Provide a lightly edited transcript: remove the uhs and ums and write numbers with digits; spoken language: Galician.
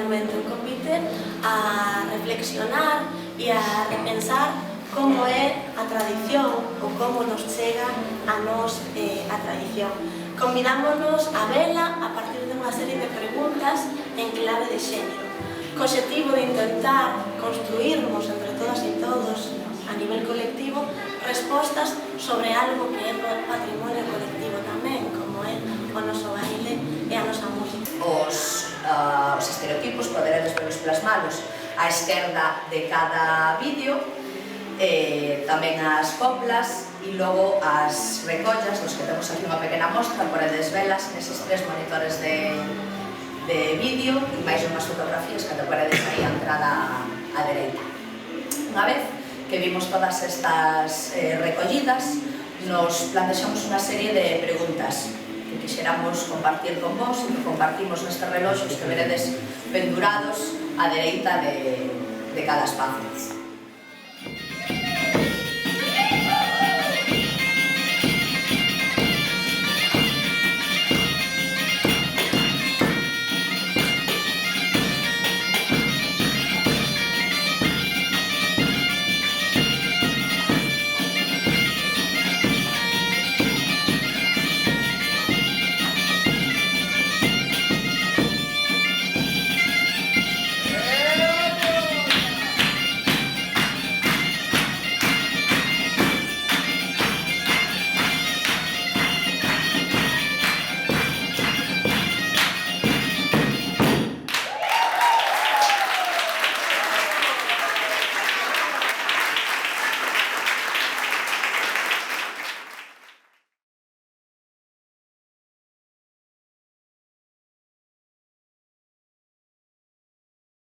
realmente un convite a reflexionar e a repensar como é a tradición ou como nos chega a nos a tradición. Convidámonos a vela a partir de unha serie de preguntas en clave de xénero, co objetivo de intentar construirmos entre todas e todos a nivel colectivo respostas sobre algo que é patrimonio colectivo tamén, como é o noso baile e a nosa música. Os estereotipos poderedes verlos plasmalos á esquerda de cada vídeo, tamén as coplas e logo as recollas, nos que temos aquí unha pequena mostra, podedes velas neses 3 monitores de vídeo e máis unhas fotografías que te podedes aí a entrada á dereita. Unha vez que vimos todas estas recollidas, nos plantexamos unha serie de preguntas que quixéramos compartir con vos e que compartimos nestes reloxos que veredes pendurados á dereita de cada espacio.